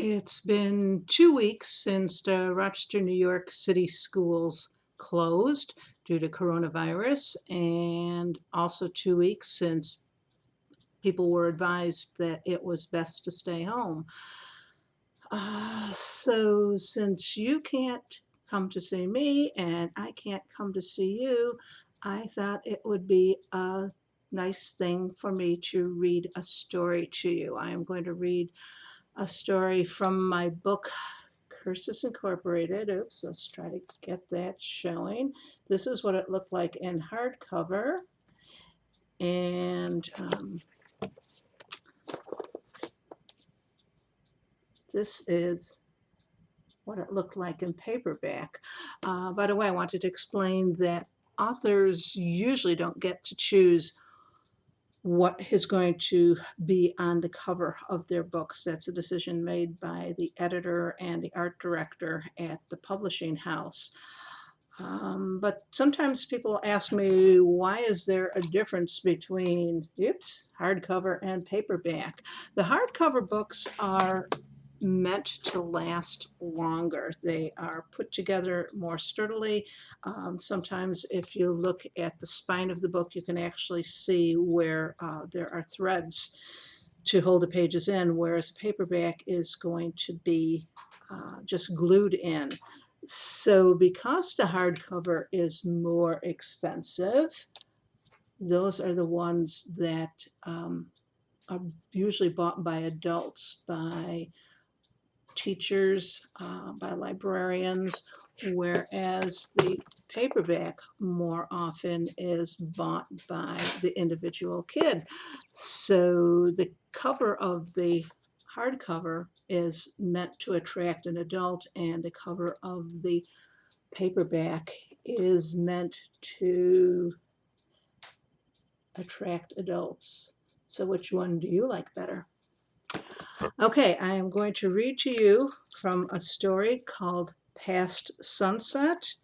It's been 2 weeks since the Rochester, New York City schools closed due to coronavirus, and also 2 weeks since people were advised that it was best to stay home. So, since you can't come to see me and I can't come to see you, I thought it would be a nice thing for me to read a story to you. I am going to read a story from my book, Curses Incorporated. Oops, let's try to get that showing. This is what it looked like in hardcover, and this is what it looked like in paperback. By the way, I wanted to explain that authors usually don't get to choose what is going to be on the cover of their books. That's a decision made by the editor and the art director at the publishing house. But sometimes people ask me, why is there a difference between, hardcover and paperback? The hardcover books are meant to last longer. They are put together more sturdily. Sometimes if you look at the spine of the book, you can actually see where there are threads to hold the pages in, whereas a paperback is going to be just glued in. So because the hardcover is more expensive, those are the ones that are usually bought by adults, by teachers, by librarians, whereas the paperback more often is bought by the individual kid. So the cover of the hardcover is meant to attract an adult, and the cover of the paperback is meant to attract adults. So which one do you like better? Okay, I am going to read to you from a story called Past Sunset,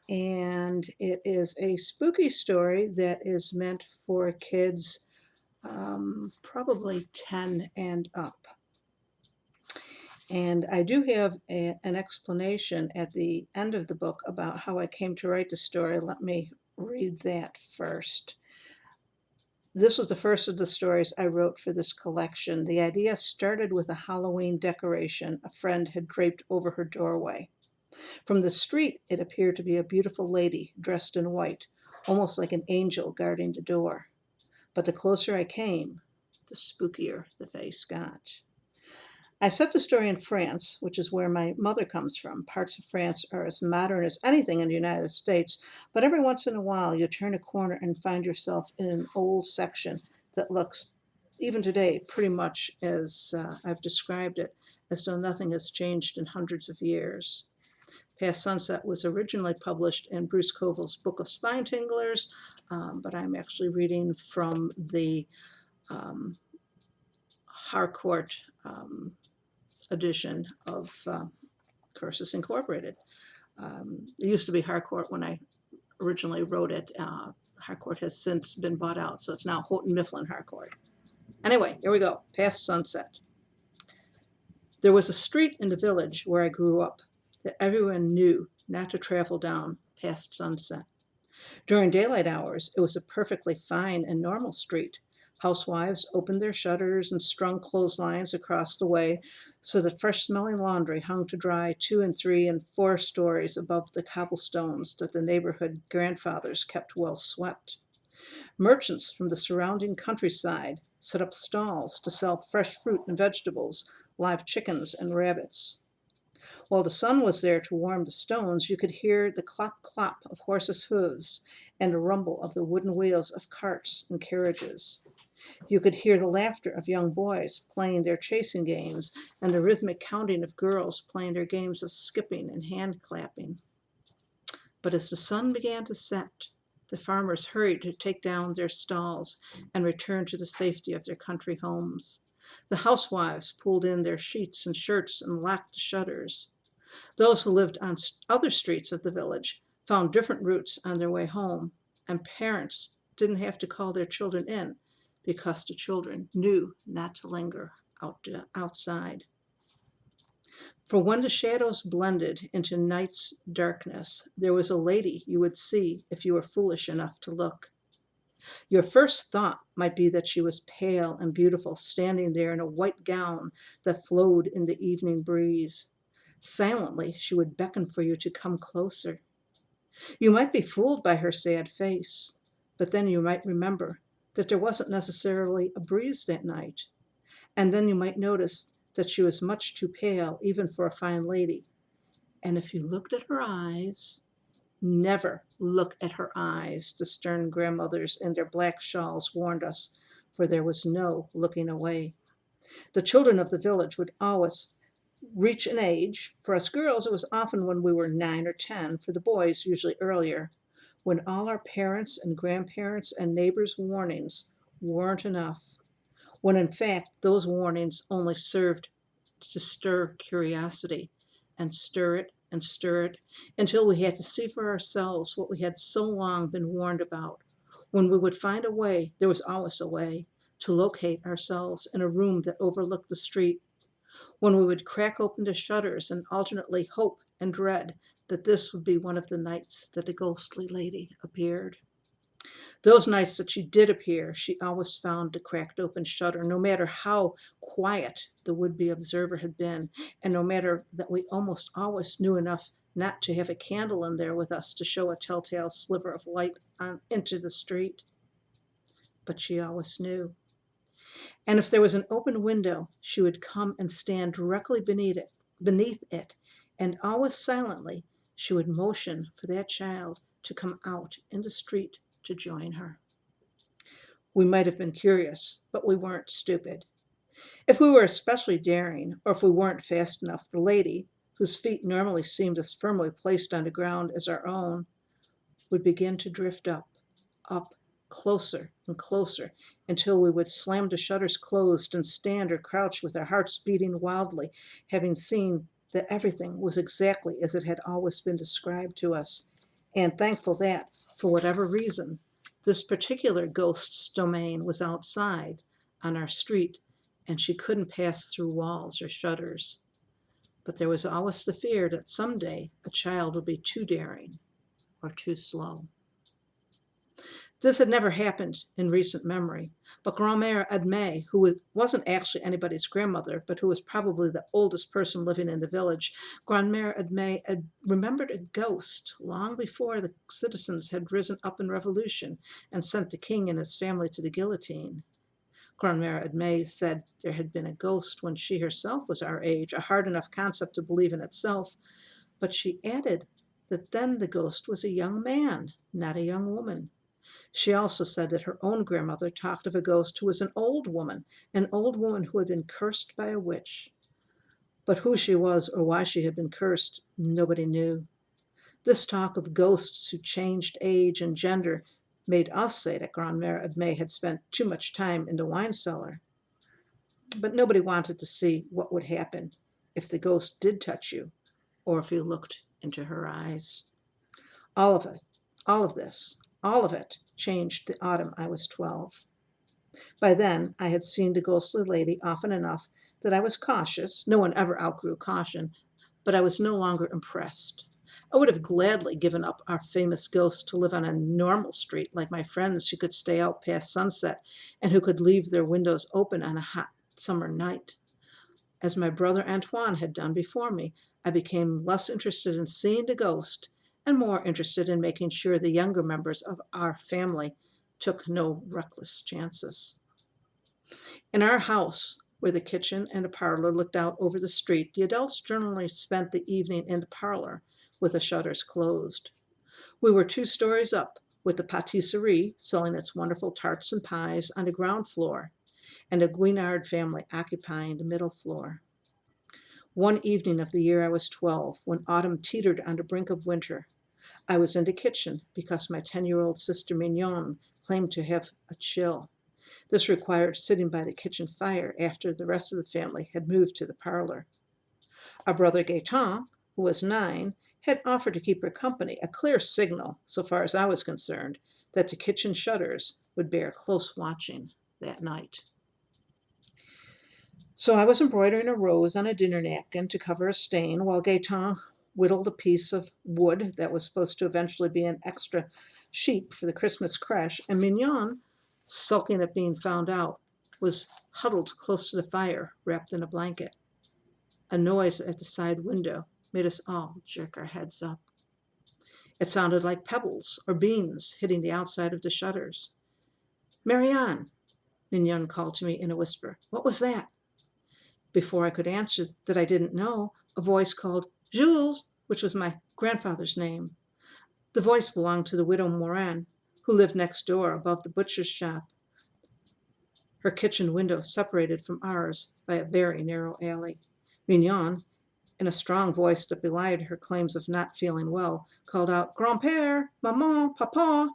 and it is a spooky story that is meant for kids probably 10 and up. And I do have an explanation at the end of the book about how I came to write the story. Let me read that first. This was the first of the stories I wrote for this collection. The idea started with a Halloween decoration a friend had draped over her doorway. From the street, it appeared to be a beautiful lady dressed in white, almost like an angel guarding the door. But the closer I came, the spookier the face got. I set the story in France, which is where my mother comes from. Parts of France are as modern as anything in the United States, but every once in a while you turn a corner and find yourself in an old section that looks, even today, pretty much as I've described it, as though nothing has changed in hundreds of years. Past Sunset was originally published in Bruce Coville's Book of Spine Tinglers, but I'm actually reading from the Harcourt edition of Curses Incorporated. It used to be Harcourt when I originally wrote it. Harcourt has since been bought out, so it's now Houghton, Mifflin, Harcourt. Anyway, here we go. Past Sunset. There was a street in the village where I grew up that everyone knew not to travel down past sunset. During daylight hours, it was a perfectly fine and normal street. Housewives opened their shutters and strung clotheslines across the way so that fresh-smelling laundry hung to dry 2 and 3 and 4 stories above the cobblestones that the neighborhood grandfathers kept well swept. Merchants from the surrounding countryside set up stalls to sell fresh fruit and vegetables, live chickens and rabbits. While the sun was there to warm the stones, you could hear the clop-clop of horses' hooves and the rumble of the wooden wheels of carts and carriages. You could hear the laughter of young boys playing their chasing games and the rhythmic counting of girls playing their games of skipping and hand clapping. But as the sun began to set, the farmers hurried to take down their stalls and return to the safety of their country homes. The housewives pulled in their sheets and shirts and locked the shutters. Those who lived on other streets of the village found different routes on their way home, and parents didn't have to call their children in because the children knew not to linger outside. For when the shadows blended into night's darkness, there was a lady you would see if you were foolish enough to look. Your first thought might be that she was pale and beautiful, standing there in a white gown that flowed in the evening breeze. Silently, she would beckon for you to come closer. You might be fooled by her sad face, but then you might remember that there wasn't necessarily a breeze that night, and then you might notice that she was much too pale even for a fine lady. And if you looked at her eyes, never look at her eyes, the stern grandmothers in their black shawls warned us, for there was no looking away. The children of the village would always reach an age. For us girls, it was often when we were 9 or 10, for the boys, usually earlier, when all our parents and grandparents and neighbors' warnings weren't enough, when in fact those warnings only served to stir curiosity and stir it until we had to see for ourselves what we had so long been warned about. When we would find a way, there was always a way, to locate ourselves in a room that overlooked the street. When we would crack open the shutters and alternately hope and dread that this would be one of the nights that the ghostly lady appeared. Those nights that she did appear, she always found the cracked open shutter, no matter how quiet the would-be observer had been, and no matter that we almost always knew enough not to have a candle in there with us to show a telltale sliver of light on into the street. But she always knew. And if there was an open window, she would come and stand directly beneath it, and always silently she would motion for that child to come out in the street to join her. We might have been curious, but we weren't stupid. If we were especially daring, or if we weren't fast enough, the lady, whose feet normally seemed as firmly placed on the ground as our own, would begin to drift up, closer and closer, until we would slam the shutters closed and stand or crouch with our hearts beating wildly, having seen that everything was exactly as it had always been described to us, and thankful that, for whatever reason, this particular ghost's domain was outside, on our street, and she couldn't pass through walls or shutters. But there was always the fear that someday a child would be too daring or too slow. This had never happened in recent memory, but Grand-mère Admet, who wasn't actually anybody's grandmother, but who was probably the oldest person living in the village, Grand-mère Admet had remembered a ghost long before the citizens had risen up in revolution and sent the king and his family to the guillotine. Grand-mère Admet said there had been a ghost when she herself was our age, a hard enough concept to believe in itself, but she added that then the ghost was a young man, not a young woman. She also said that her own grandmother talked of a ghost who was an old woman who had been cursed by a witch. But who she was or why she had been cursed, nobody knew. This talk of ghosts who changed age and gender made us say that Grand-mère Admet had spent too much time in the wine cellar. But nobody wanted to see what would happen if the ghost did touch you, or if you looked into her eyes. All of it, all of it changed the autumn I was 12. By then, I had seen the ghostly lady often enough that I was cautious. No one ever outgrew caution, but I was no longer impressed. I would have gladly given up our famous ghost to live on a normal street like my friends who could stay out past sunset and who could leave their windows open on a hot summer night. As my brother Antoine had done before me, I became less interested in seeing the ghost and more interested in making sure the younger members of our family took no reckless chances. In our house, where the kitchen and the parlor looked out over the street, the adults generally spent the evening in the parlor with the shutters closed. We were 2 stories up, with the patisserie selling its wonderful tarts and pies on the ground floor, and the Guinard family occupying the middle floor. One evening of the year I was 12, when autumn teetered on the brink of winter, I was in the kitchen because my 10-year-old sister Mignonne claimed to have a chill. This required sitting by the kitchen fire after the rest of the family had moved to the parlor. Our brother Gaëtan, who was 9, had offered to keep her company, a clear signal, so far as I was concerned, that the kitchen shutters would bear close watching that night. So I was embroidering a rose on a dinner napkin to cover a stain while Gaetan whittled a piece of wood that was supposed to eventually be an extra sheep for the Christmas creche, and Mignon, sulking at being found out, was huddled close to the fire, wrapped in a blanket. A noise at the side window made us all jerk our heads up. It sounded like pebbles or beans hitting the outside of the shutters. Marianne, Mignon called to me in a whisper. What was that? Before I could answer that I didn't know, a voice called Jules, which was my grandfather's name. The voice belonged to the widow Morin, who lived next door above the butcher's shop, her kitchen window separated from ours by a very narrow alley. Mignon, in a strong voice that belied her claims of not feeling well, called out, Grand-père, maman, papa.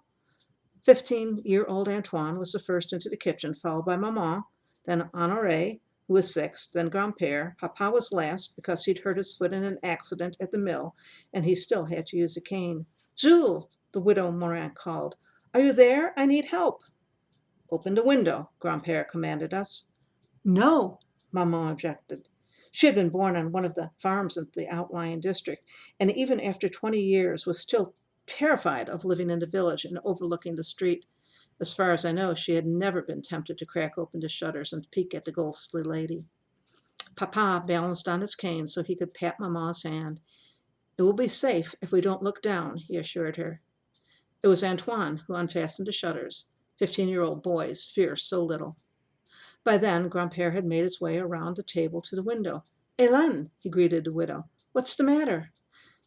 15-year-old Antoine was the first into the kitchen, followed by maman, then Honoré, who was sixth, then Grand-père. Papa was last because he'd hurt his foot in an accident at the mill, and he still had to use a cane. Jules, the widow Morin called, are you there? I need help. Open the window, Grand-père commanded us. No, maman objected. She had been born on one of the farms in the outlying district, and even after 20 years was still terrified of living in the village and overlooking the street. As far as I know, she had never been tempted to crack open the shutters and peek at the ghostly lady. Papa balanced on his cane so he could pat Maman's hand. It will be safe if we don't look down, he assured her. It was Antoine who unfastened the shutters. 15-year-old boys fear so little. By then, Grand-père had made his way around the table to the window. Hélène, he greeted the widow. What's the matter?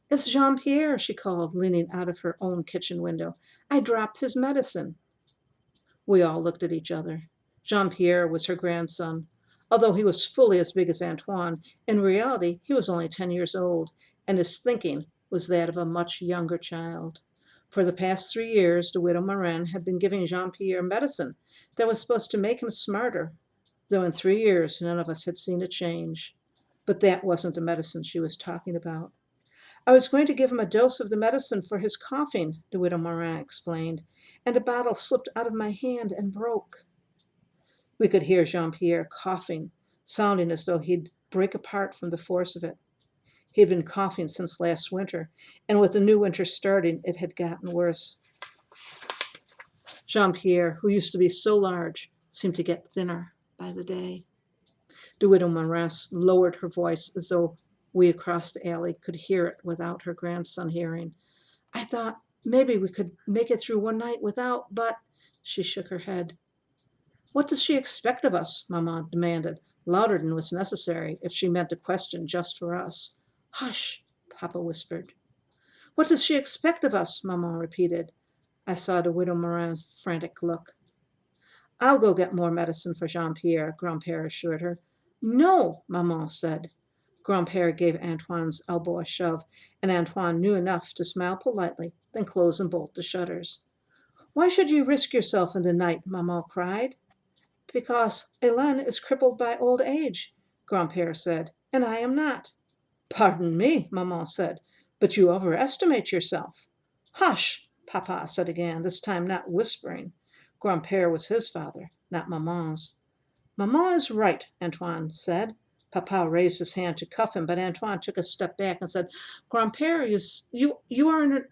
It's Jean-Pierre, she called, leaning out of her own kitchen window. I dropped his medicine. We all looked at each other. Jean-Pierre was her grandson. Although he was fully as big as Antoine, in reality he was only 10 years old, and his thinking was that of a much younger child. For the past 3 years, the widow Morin had been giving Jean-Pierre medicine that was supposed to make him smarter, though in 3 years none of us had seen a change. But that wasn't the medicine she was talking about. I was going to give him a dose of the medicine for his coughing, the widow Morin explained, and the bottle slipped out of my hand and broke. We could hear Jean-Pierre coughing, sounding as though he'd break apart from the force of it. He had been coughing since last winter, and with the new winter starting, it had gotten worse. Jean-Pierre, who used to be so large, seemed to get thinner by the day. The widow Morin lowered her voice as though we across the alley could hear it without her grandson hearing. I thought maybe we could make it through one night without, but she shook her head. What does she expect of us? Maman demanded, louder than was necessary if she meant the question just for us. Hush, Papa whispered. What does she expect of us? Maman repeated. I saw the widow Morin's frantic look. I'll go get more medicine for Jean-Pierre, Grand-père assured her. No, Maman said. Grand-père gave Antoine's elbow a shove, and Antoine knew enough to smile politely, then close and bolt the shutters. Why should you risk yourself in the night? Maman cried. Because Hélène is crippled by old age, Grand-père said, and I am not. Pardon me, Maman said, but you overestimate yourself. Hush, Papa said again, this time not whispering. Grand-père was his father, not Maman's. Maman is right, Antoine said. Papa raised his hand to cuff him, but Antoine took a step back and said, Grand-père, you are in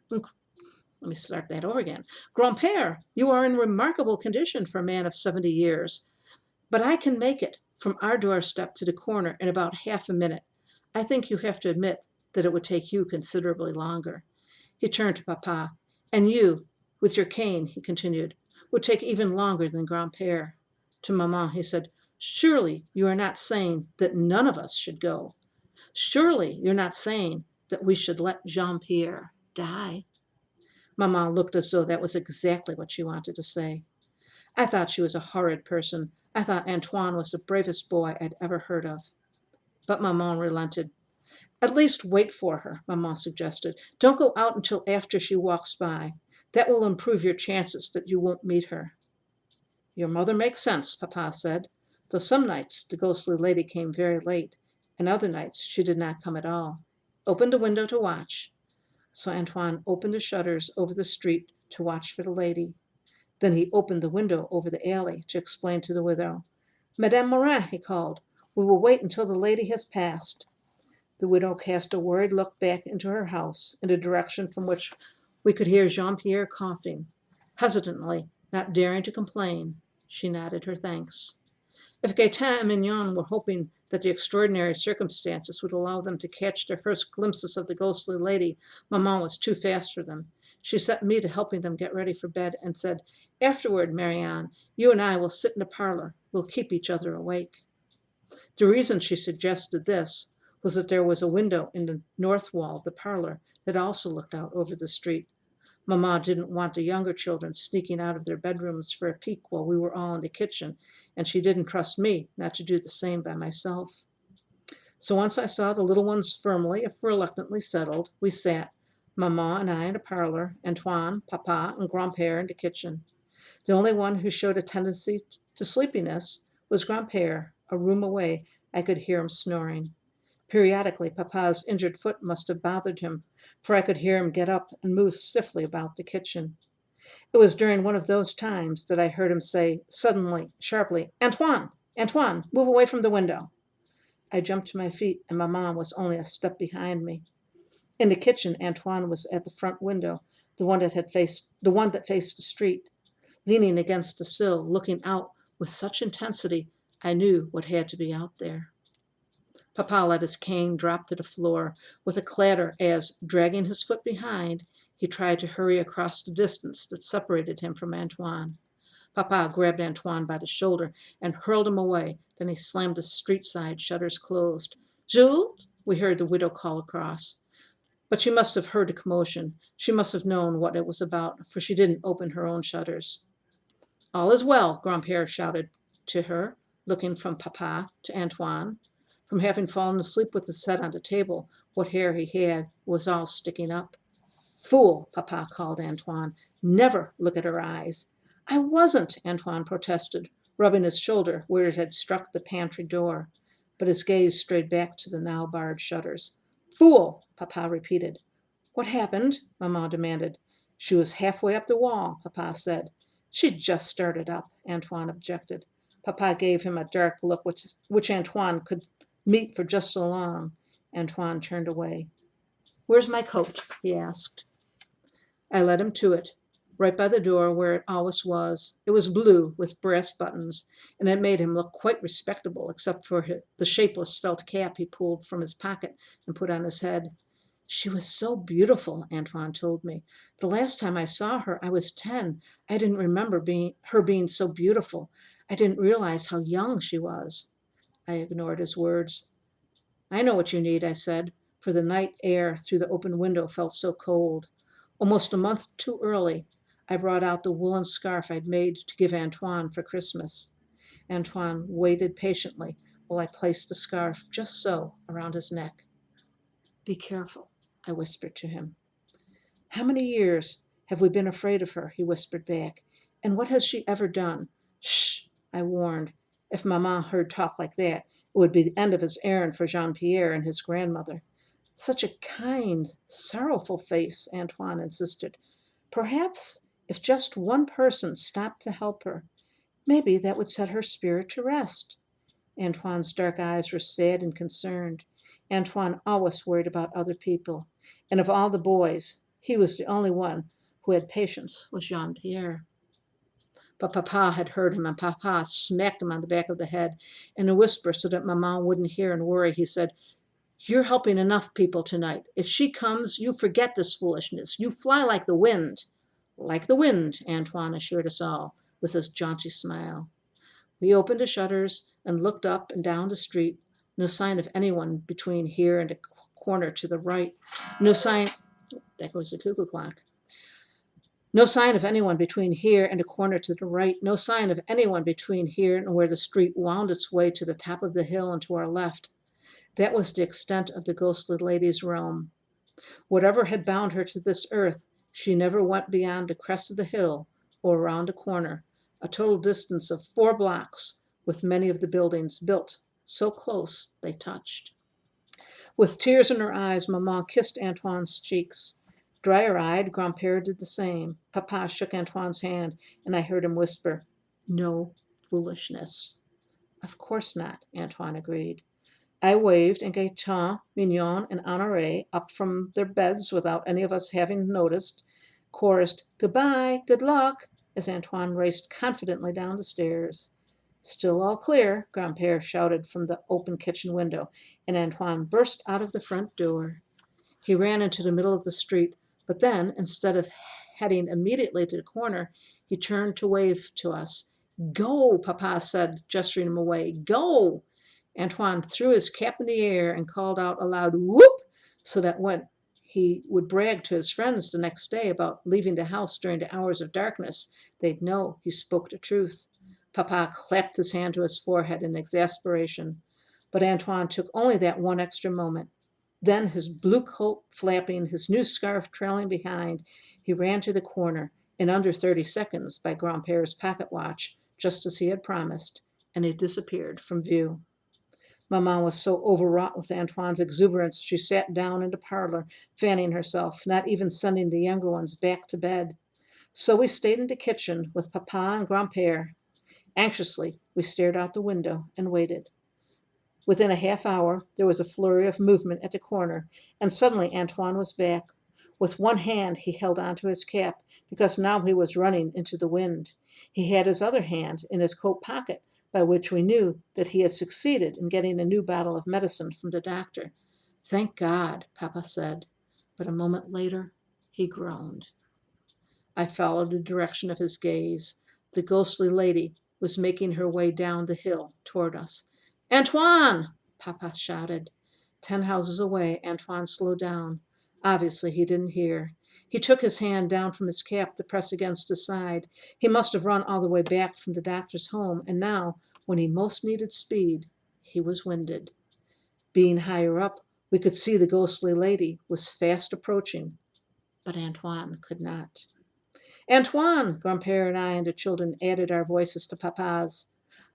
let me start that over again. Grand-père, you are in remarkable condition for a man of 70 years. But I can make it from our doorstep to the corner in about half a minute. I think you have to admit that it would take you considerably longer. He turned to Papa. And you, with your cane, he continued, would take even longer than Grand-père. To Maman, he said, surely you are not saying that none of us should go. Surely you're not saying that we should let Jean-Pierre die. Maman looked as though that was exactly what she wanted to say. I thought she was a horrid person. I thought Antoine was the bravest boy I'd ever heard of. But Maman relented. At least wait for her, Maman suggested. Don't go out until after she walks by. That will improve your chances that you won't meet her. Your mother makes sense, Papa said, though some nights the ghostly lady came very late, and other nights she did not come at all. Open the window to watch. So Antoine opened the shutters over the street to watch for the lady. Then he opened the window over the alley to explain to the widow. Madame Morin, he called, We will wait until the lady has passed." The widow cast a worried look back into her house, in a direction from which we could hear Jean Pierre coughing. Hesitantly, not daring to complain, she nodded her thanks. If Gaetan and Mignon were hoping that the extraordinary circumstances would allow them to catch their first glimpses of the ghostly lady, Maman was too fast for them. She set me to helping them get ready for bed, and said, "Afterward, Marianne, you and I will sit in the parlor. We'll keep each other awake." The reason she suggested this was that there was a window in the north wall of the parlor that also looked out over the street. Mamma didn't want the younger children sneaking out of their bedrooms for a peek while we were all in the kitchen, and she didn't trust me not to do the same by myself. So once I saw the little ones firmly, if reluctantly, settled, we sat, Mamma and I in the parlor, Antoine, Papa, and Grandpère in the kitchen. The only one who showed a tendency to sleepiness was Grandpère. A room away, I could hear him snoring. Periodically, Papa's injured foot must have bothered him, for I could hear him get up and move stiffly about the kitchen. It was during one of those times that I heard him say suddenly, sharply, "Antoine! Antoine, move away from the window." I jumped to my feet, and Mamma was only a step behind me. In the kitchen, Antoine was at the front window, the one that faced the street, leaning against the sill, looking out with such intensity I knew what had to be out there. Papa let his cane drop to the floor with a clatter as, dragging his foot behind, he tried to hurry across the distance that separated him from Antoine. Papa grabbed Antoine by the shoulder and hurled him away. Then he slammed the street side shutters closed. "Jules!" we heard the widow call across. But she must have heard the commotion. She must have known what it was about, for she didn't open her own shutters. "All is well," Grandpère shouted to her, looking from Papa to Antoine. From having fallen asleep with his head on the table, what hair he had was all sticking up. "Fool!" Papa called Antoine. "Never look at her eyes." "I wasn't," Antoine protested, rubbing his shoulder where it had struck the pantry door. But his gaze strayed back to the now barred shutters. "Fool!" Papa repeated. "What happened?" Maman demanded. "She was halfway up the wall," Papa said. "She just started up," Antoine objected. Papa gave him a dark look which Antoine could meet for just so long. Antoine turned away. "Where's my coat?" he asked. I led him to it, right by the door where it always was. It was blue with brass buttons, and it made him look quite respectable, except for the shapeless felt cap he pulled from his pocket and put on his head. "She was so beautiful," Antoine told me. "The last time I saw her, I was 10. I didn't remember her being so beautiful. I didn't realize how young she was." I ignored his words. "I know what you need," I said, for the night air through the open window felt so cold. Almost a month too early, I brought out the woolen scarf I'd made to give Antoine for Christmas. Antoine waited patiently while I placed the scarf just so around his neck. "Be careful," I whispered to him. "How many years have we been afraid of her?" he whispered back. "And what has she ever done?" "Shh!" I warned. If Maman heard talk like that, it would be the end of his errand for Jean Pierre and his grandmother. "Such a kind, sorrowful face," Antoine insisted. "Perhaps if just one person stopped to help her, maybe that would set her spirit to rest." Antoine's dark eyes were sad and concerned. Antoine always worried about other people, and of all the boys, he was the only one who had patience with Jean Pierre. But Papa had heard him, and Papa smacked him on the back of the head. In a whisper, so that Maman wouldn't hear and worry, he said, "You're helping enough people tonight. If she comes, you forget this foolishness. You fly like the wind." "Like the wind," Antoine assured us all, with his jaunty smile. We opened the shutters and looked up and down the street. No sign of anyone between here and a corner to the right. No sign. That goes the cuckoo clock. No sign of anyone between here and a corner to the right. No sign of anyone between here and where the street wound its way to the top of the hill and to our left. That was the extent of the ghostly lady's realm. Whatever had bound her to this earth, she never went beyond the crest of the hill or around the corner, a total distance of 4 blocks, with many of the buildings built so close they touched. With tears in her eyes, Maman kissed Antoine's cheeks. Drier-eyed, Grandpère did the same. Papa shook Antoine's hand, and I heard him whisper, "No foolishness." Of course not, Antoine agreed. I waved, and Gaëtan, Mignon, and Honoré, up from their beds without any of us having noticed, chorused "Goodbye, good luck," as Antoine raced confidently down the stairs. Still all clear, Grandpère shouted from the open kitchen window, and Antoine burst out of the front door. He ran into the middle of the street, but then, instead of heading immediately to the corner, he turned to wave to us. "Go," Papa said, gesturing him away. "Go." Antoine threw his cap in the air and called out aloud, "Whoop!" so that when he would brag to his friends the next day about leaving the house during the hours of darkness, they'd know he spoke the truth. Papa clapped his hand to his forehead in exasperation. But Antoine took only that one extra moment. Then, his blue coat flapping, his new scarf trailing behind, he ran to the corner, in under 30 seconds by Grandpère's pocket watch, just as he had promised, and he disappeared from view. Maman was so overwrought with Antoine's exuberance she sat down in the parlor, fanning herself, not even sending the younger ones back to bed. So we stayed in the kitchen with Papa and Grandpère. Anxiously, we stared out the window and waited. Within a half hour, there was a flurry of movement at the corner, and suddenly Antoine was back. With one hand, he held on to his cap, because now he was running into the wind. He had his other hand in his coat pocket, by which we knew that he had succeeded in getting a new bottle of medicine from the doctor. "Thank God," Papa said. But a moment later, he groaned. I followed the direction of his gaze. The ghostly lady was making her way down the hill toward us. "Antoine!" Papa shouted. 10 houses away, Antoine slowed down. Obviously, he didn't hear. He took his hand down from his cap to press against his side. He must have run all the way back from the doctor's home, and now, when he most needed speed, he was winded. Being higher up, we could see the ghostly lady was fast approaching, but Antoine could not. "Antoine!" Grandpère and I and the children added our voices to Papa's.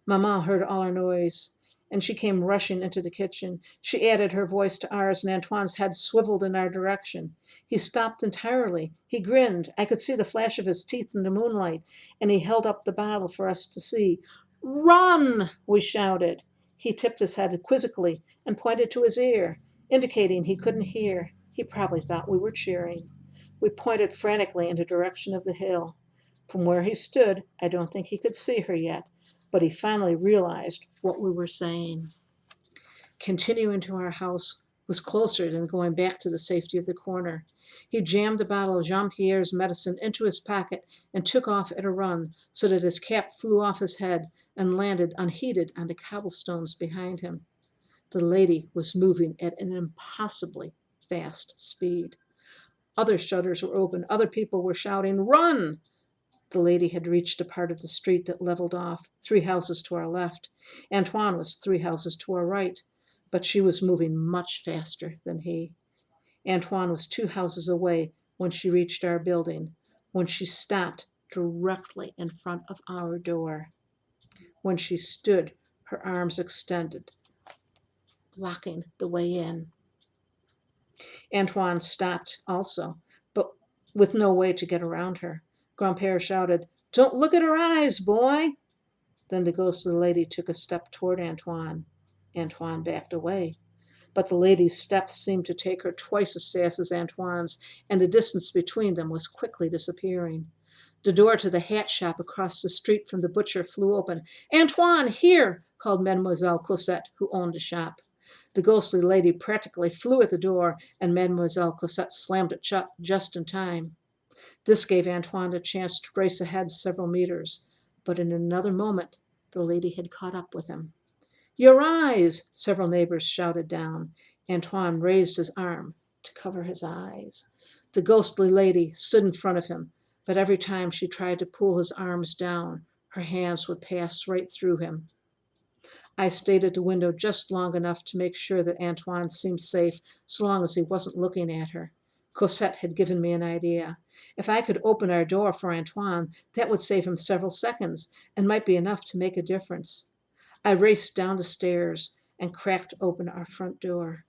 Maman heard all our noise, and she came rushing into the kitchen. She added her voice to ours, and Antoine's head swiveled in our direction. He stopped entirely. He grinned. I could see the flash of his teeth in the moonlight, and he held up the bottle for us to see. "Run!" we shouted. He tipped his head quizzically and pointed to his ear, indicating he couldn't hear. He probably thought we were cheering. We pointed frantically in the direction of the hill. From where he stood, I don't think he could see her yet, but he finally realized what we were saying. Continuing to our house was closer than going back to the safety of the corner. He jammed a bottle of Jean Pierre's medicine into his pocket and took off at a run, so that his cap flew off his head and landed unheeded on the cobblestones behind him. The lady was moving at an impossibly fast speed. Other shutters were open. Other people were shouting, "Run!" The lady had reached a part of the street that leveled off, 3 houses to our left. Antoine was 3 houses to our right, but she was moving much faster than he. Antoine was 2 houses away when she reached our building, when she stopped directly in front of our door, when she stood, her arms extended, blocking the way in. Antoine stopped also, but with no way to get around her. Grandpère shouted, "Don't look at her eyes, boy!" Then the ghostly lady took a step toward Antoine. Antoine backed away. But the lady's steps seemed to take her twice as fast as Antoine's, and the distance between them was quickly disappearing. The door to the hat shop across the street from the butcher flew open. "Antoine, here!" called Mademoiselle Cosette, who owned the shop. The ghostly lady practically flew at the door, and Mademoiselle Cosette slammed it shut just in time. This gave Antoine a chance to race ahead several meters, but in another moment the lady had caught up with him. "Your eyes!" several neighbors shouted down. Antoine raised his arm to cover his eyes. The ghostly lady stood in front of him, but every time she tried to pull his arms down, her hands would pass right through him. I stayed at the window just long enough to make sure that Antoine seemed safe so long as he wasn't looking at her. Cosette had given me an idea. If I could open our door for Antoine, that would save him several seconds and might be enough to make a difference. I raced down the stairs and cracked open our front door.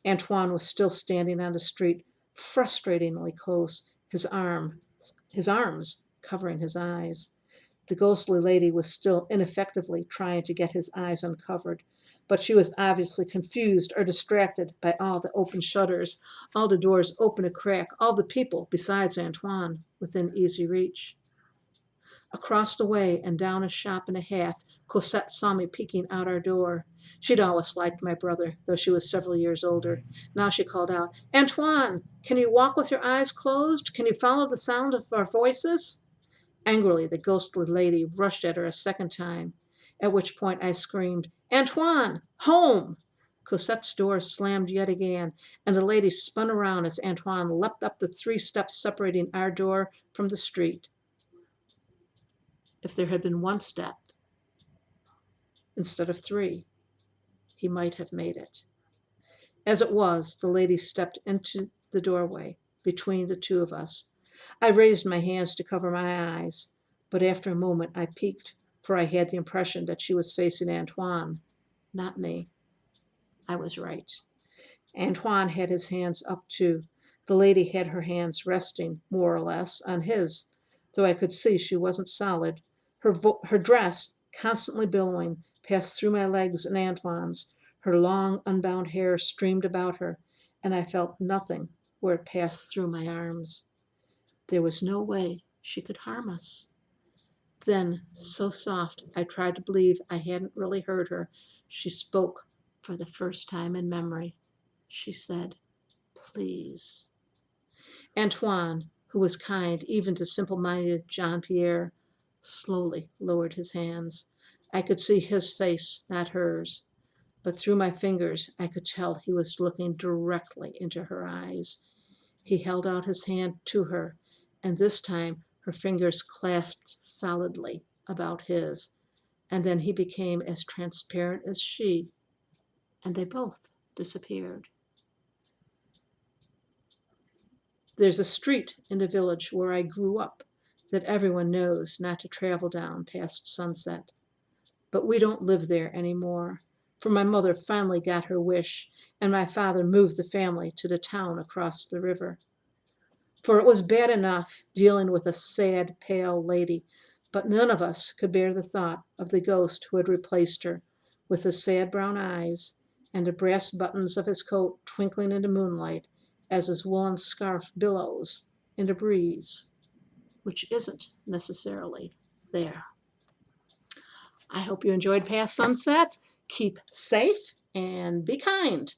Antoine was still standing on the street, frustratingly close, his arms covering his eyes. The ghostly lady was still ineffectively trying to get his eyes uncovered, but she was obviously confused or distracted by all the open shutters, all the doors open a crack, all the people, besides Antoine, within easy reach. Across the way and down a shop and a half, Cosette saw me peeking out our door. She'd always liked my brother, though she was several years older. Now she called out, "Antoine, can you walk with your eyes closed? Can you follow the sound of our voices?" Angrily, the ghostly lady rushed at her a second time, at which point I screamed, "Antoine, home!" Cosette's door slammed yet again, and the lady spun around as Antoine leapt up the 3 steps separating our door from the street. If there had been 1 step instead of 3, he might have made it. As it was, the lady stepped into the doorway between the two of us. I raised my hands to cover my eyes, but after a moment I peeked, for I had the impression that she was facing Antoine, not me. I was right. Antoine had his hands up too. The lady had her hands resting, more or less, on his, though I could see she wasn't solid. Her dress, constantly billowing, passed through my legs and Antoine's. Her long, unbound hair streamed about her, and I felt nothing where it passed through my arms. There was no way she could harm us. Then, so soft, I tried to believe I hadn't really heard her. She spoke for the first time in memory. She said, "Please." Antoine, who was kind even to simple-minded Jean Pierre, slowly lowered his hands. I could see his face, not hers, but through my fingers I could tell he was looking directly into her eyes. He held out his hand to her, and this time her fingers clasped solidly about his, and then he became as transparent as she, and they both disappeared. There's a street in the village where I grew up that everyone knows not to travel down past sunset. But we don't live there anymore, for my mother finally got her wish, and my father moved the family to the town across the river. For it was bad enough dealing with a sad, pale lady, but none of us could bear the thought of the ghost who had replaced her, with his sad brown eyes, and the brass buttons of his coat twinkling in the moonlight as his woolen scarf billows in the breeze, which isn't necessarily there. I hope you enjoyed Past Sunset. Keep safe and be kind.